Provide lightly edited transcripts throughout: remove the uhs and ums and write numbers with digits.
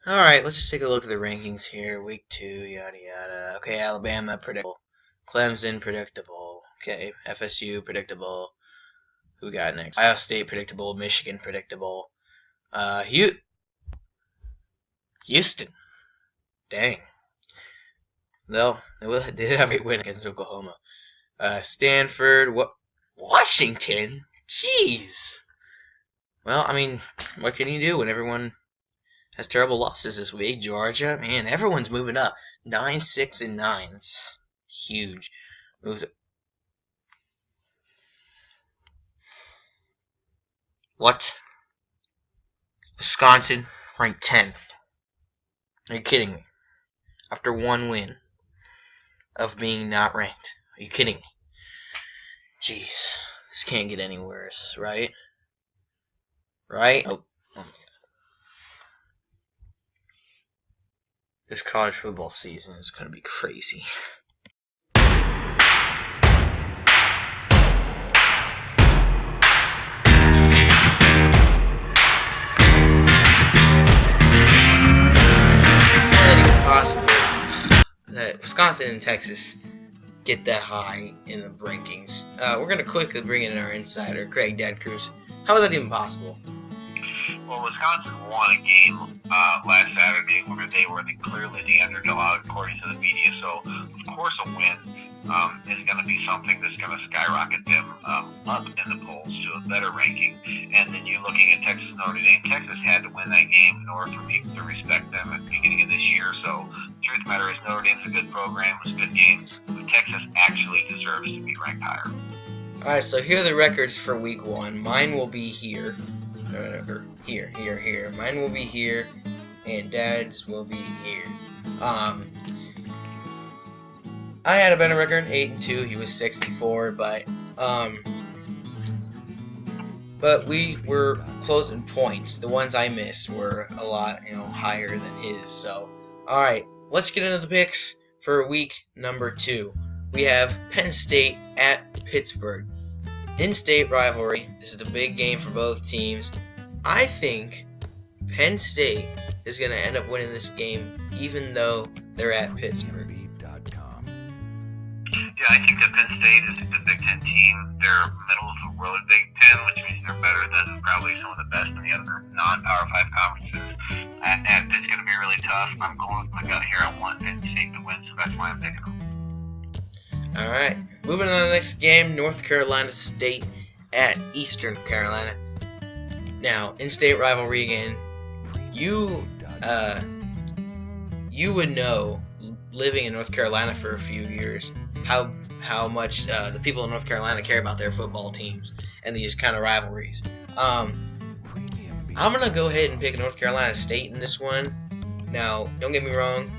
Alright, let's just take a look at the rankings here. Week 2, yada yada. Okay, Alabama, predictable. Clemson, predictable. Okay, FSU, predictable. Who we got next? Ohio State, predictable. Michigan, predictable. Houston. Dang. No, they did have a win against Oklahoma. Stanford, Washington? Jeez. Well, I mean, what can you do when everyone has terrible losses this week? Georgia, man, everyone's moving up. 9, 6, and 9. It's huge. Moves. What? Wisconsin ranked 10th. Are you kidding me? After one win of being not ranked. Are you kidding me? Jeez. This can't get any worse, right? Right? Oh my God. This college football season is going to be crazy. Possible that Wisconsin and Texas get that high in the rankings. We're going to quickly bring in our insider, Craig Dad Cruz. How is that even possible? Well, Wisconsin won a game last Saturday where they were clearly the underdog according to the media. So, of course, a win is going to be something that's going to skyrocket them up in the polls to a better ranking. And then you're looking at Texas Notre Dame. Texas had to win that game in order for people to respect them at the beginning of this year. So, the truth of the matter is Notre Dame's a good program. It's a good game. But Texas actually deserves to be ranked higher. Alright, so here are the records for week 1. Mine will be here. Here. Mine will be here, and Dad's will be here. I had a better record, 8-2. He was 6-4, but we were close in points. The ones I missed were a lot, higher than his. So, all right, let's get into the picks for week number 2. We have Penn State at Pittsburgh. In-state rivalry. This is a big game for both teams. I think Penn State is going to end up winning this game, even though they're at Pittsburgh. Yeah, I think that Penn State is a Big Ten team. They're middle of the road Big Ten, which means they're better than probably some of the best in the other non-Power 5 conferences. And it's going to be really tough. I'm going with my gut here. I want Penn State to win, so that's why I'm picking them. All right, moving on to the next game, North Carolina State at Eastern Carolina. Now, in-state rivalry again. You would know, living in North Carolina for a few years, how much the people in North Carolina care about their football teams and these kind of rivalries. I'm gonna go ahead and pick North Carolina State in this one. Now, don't get me wrong,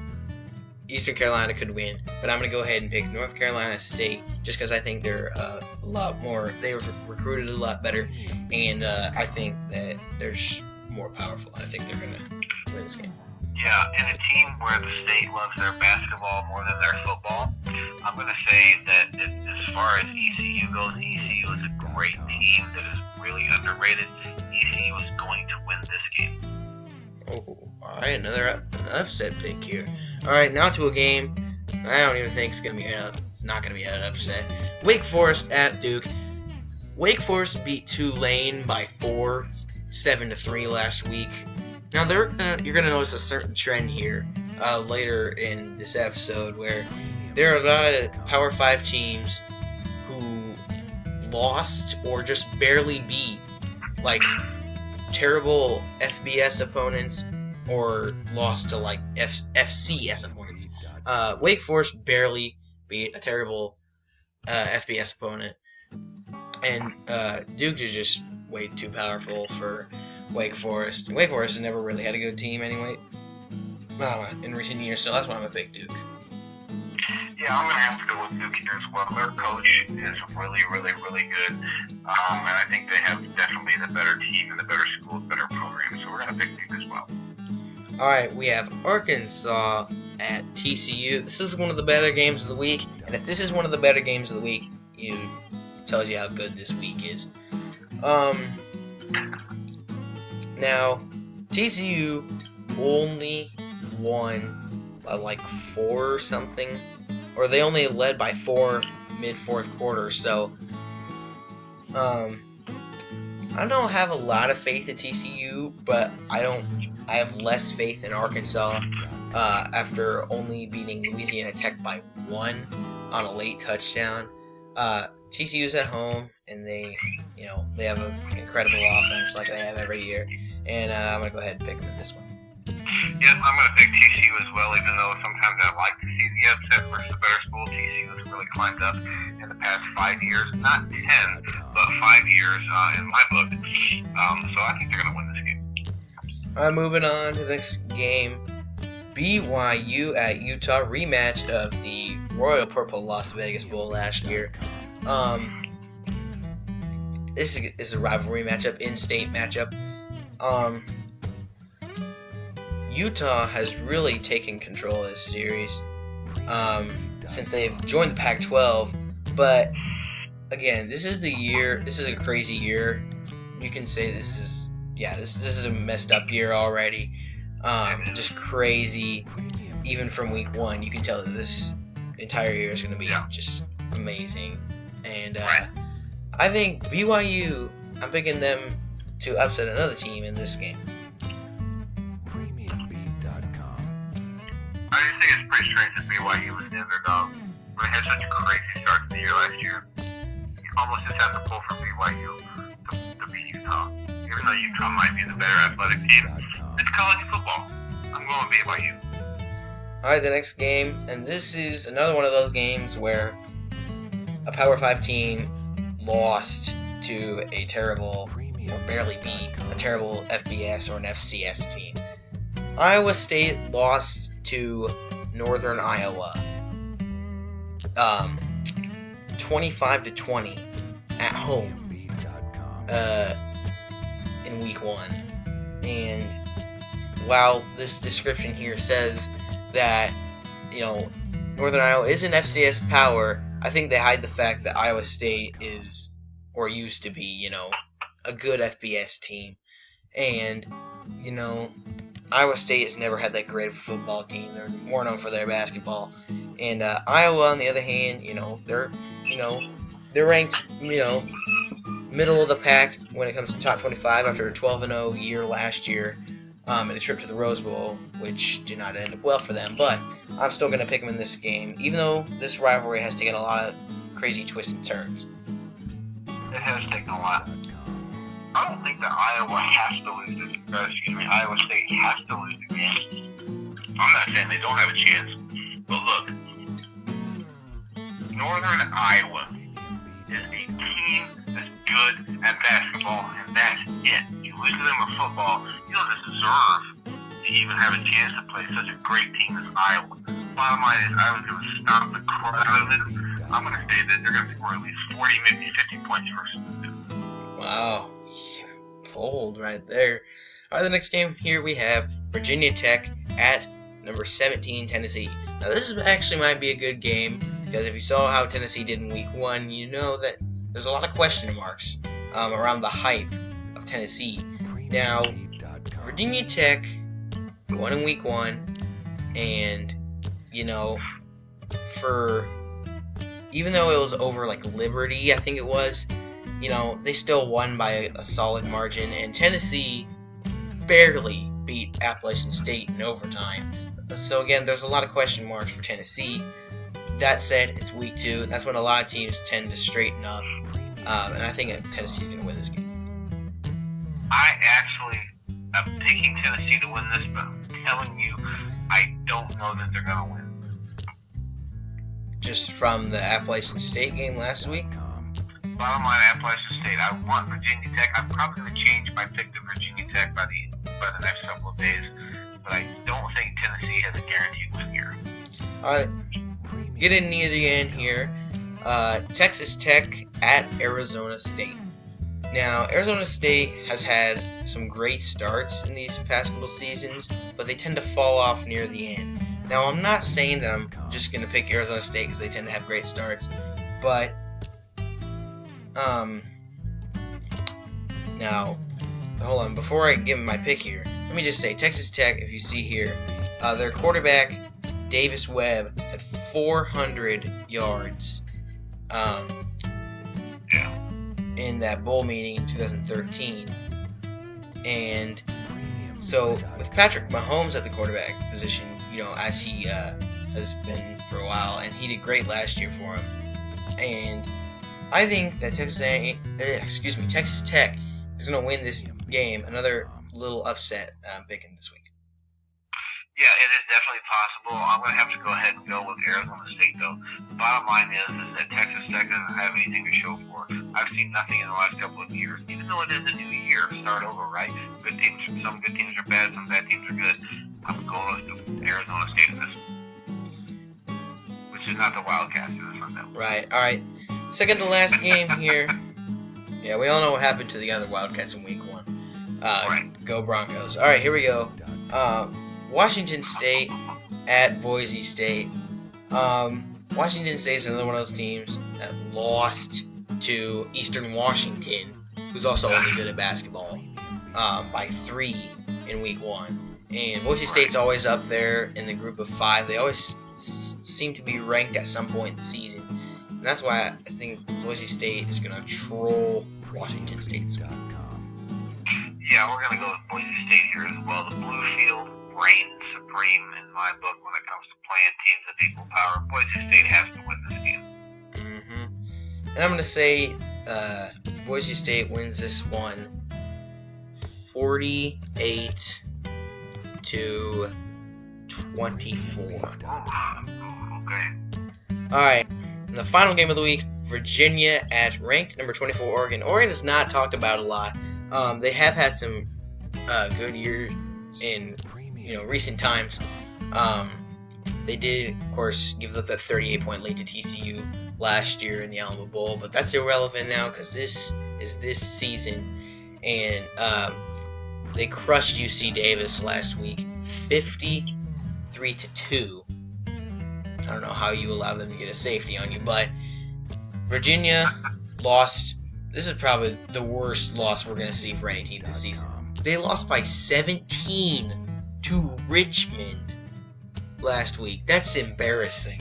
Eastern Carolina could win, but I'm gonna go ahead and pick North Carolina State just because I think they're a lot more. They were recruited a lot better, and I think that they're more powerful. I think they're gonna win this game. Yeah, in a team where the state loves their basketball more than their football, I'm going to say that as far as ECU goes, ECU is a great team that is really underrated. ECU is going to win this game. Oh, alright, another upset pick here. Alright, now to a game I don't even think it's not going to be an upset. Wake Forest at Duke. Wake Forest beat Tulane by 7-3 last week. Now you're gonna notice a certain trend here later in this episode where there are a lot of Power 5 teams who lost or just barely beat like terrible FBS opponents or lost to like FCS opponents. Wake Forest barely beat a terrible FBS opponent, and Duke is just way too powerful for Wake Forest. Wake Forest has never really had a good team anyway in recent years, so that's why I'm going to pick Duke. Yeah, I'm going to have to go with Duke here as well. Their coach is really, really, really good, and I think they have definitely the better team and the better school, better program, so we're going to pick Duke as well. Alright, we have Arkansas at TCU. This is one of the better games of the week, and if this is one of the better games of the week, it tells you how good this week is. Now, TCU only won by like 4 or something, or they only led by 4 mid fourth quarter. So I don't have a lot of faith in TCU, but I have less faith in Arkansas after only beating Louisiana Tech by 1 on a late touchdown. TCU's at home, and they have an incredible offense like they have every year, and I'm gonna go ahead and pick them in this one. Yes, I'm going to pick TCU as well, even though sometimes I like to see the upset versus a better school. TCU has really climbed up in the past 5 years, not 10, but 5 years in my book. So I think they're going to win this game. All right, moving on to the next game. BYU at Utah, rematch of the Royal Purple Las Vegas Bowl last year. This is a rivalry matchup, in-state matchup. Utah has really taken control of this series since they've joined the Pac-12. But again, this is the year. This is a crazy year. You can say this is a messed up year already. Just crazy. Even from week 1, you can tell that this entire year is going to be just amazing. And I think BYU, I'm picking them to upset another team in this game. I just think it's pretty strange that BYU was the underdog. We had such a crazy start to the year last year. You almost just have to pull for BYU to beat Utah. Even though Utah might be the better athletic team, it's college football. I'm going BYU. Alright, the next game, and this is another one of those games where a Power 5 team lost to a terrible, or barely beat, a terrible FBS or an FCS team. Iowa State lost to Northern Iowa 25-20 at home in week 1. And while this description here says that Northern Iowa is an FCS power, I think they hide the fact that Iowa State is, or used to be, a good FBS team. And Iowa State has never had that great of a football team. They're more known for their basketball. And Iowa, on the other hand, they're ranked, middle of the pack when it comes to top 25 after a 12-0 year last year, and a trip to the Rose Bowl, which did not end up well for them. But I'm still going to pick them in this game, even though this rivalry has taken a lot of crazy twists and turns. It has taken a lot. I don't think that Iowa has to lose this. Iowa State has to lose the game. I'm not saying they don't have a chance, but look, Northern Iowa is a team that's good at basketball, and that's it. You lose to them in football, you don't deserve to even have a chance to play such a great team as Iowa. Bottom line is, Iowa's going to stop the crap out of it. I'm going to say that they're going to score at least 40, maybe 50 points versus them. Wow. Bold right there. Alright, the next game here we have Virginia Tech at number 17 Tennessee. Now this actually might be a good game, because if you saw how Tennessee did in week 1, you know that there's a lot of question marks around the hype of Tennessee. Now, Virginia Tech won in week 1, and even though it was over like Liberty, I think it was, they still won by a solid margin, and Tennessee barely beat Appalachian State in overtime. So again, there's a lot of question marks for Tennessee. That said, it's week 2. That's when a lot of teams tend to straighten up, and I think Tennessee's going to win this game. I actually am picking Tennessee to win this, but I'm telling you, I don't know that they're going to win. Just from the Appalachian State game last week? Bottom line, Appalachian State. I want Virginia Tech. I'm probably going to change my pick to Virginia Tech by the next couple of days, but I don't think Tennessee has a guaranteed win here. Alright, getting near the end here. Texas Tech at Arizona State. Now, Arizona State has had some great starts in these past couple seasons, but they tend to fall off near the end. Now, I'm not saying that I'm just going to pick Arizona State because they tend to have great starts, but now, hold on, before I give my pick here, I'm let me just say, Texas Tech, if you see here, their quarterback, Davis Webb, had 400 yards in that bowl meeting in 2013. And so, with Patrick Mahomes at the quarterback position, as he has been for a while, and he did great last year for him. And I think that Texas Tech is going to win this game. Another little upset that I'm picking this week. Yeah, it is definitely possible. I'm going to have to go ahead and go with Arizona State, though. The bottom line is that Texas Tech doesn't have anything to show for. I've seen nothing in the last couple of years. Even though it is a new year, start over, right? Some good teams are bad, some bad teams are good. I'm going with Arizona State in this, which is not the Wildcats. It's not that. Right. All right. Second to last game here. Yeah, we all know what happened to the other Wildcats in Week 1. Right. Go Broncos. All right, here we go. Washington State at Boise State. Washington State is another one of those teams that lost to Eastern Washington, who's also only good at basketball, by 3 in Week 1. And Boise State's always up there in the group of 5. They always seem to be ranked at some point in the season. And that's why I think Boise State is going to troll Washington State this week. Yeah, we're going to go with Boise State here as well. The blue field reigns supreme in my book when it comes to playing teams of equal power. Boise State has to win this game. And I'm going to say Boise State wins this one 48-24. Okay. Alright, and the final game of the week, Virginia at ranked number 24 Oregon. Oregon is not talked about a lot. They have had some good years in recent times. They did, of course, give up that 38-point lead to TCU last year in the Alamo Bowl, but that's irrelevant now because this is this season, and they crushed UC Davis last week, 53-2. I don't know how you allow them to get a safety on you, but Virginia lost. This is probably the worst loss we're going to see for any team this season. They lost by 17 to Richmond last week. That's embarrassing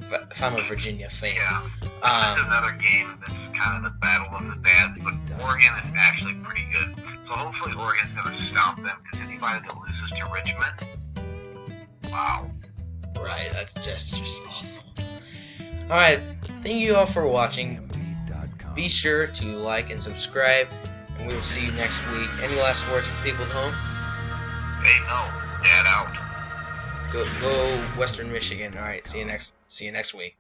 if I'm a Virginia fan. Yeah. This is another game that's kind of the battle of the bads, but Oregon is actually pretty good. So hopefully Oregon's going to stomp them, because anybody that loses to Richmond, wow. Right, that's just awful. Alright, thank you all for watching. Be sure to like and subscribe, and we will see you next week. Any last words for people at home? Hey, no, Dad out. Go Western Michigan. Alright, see you next week.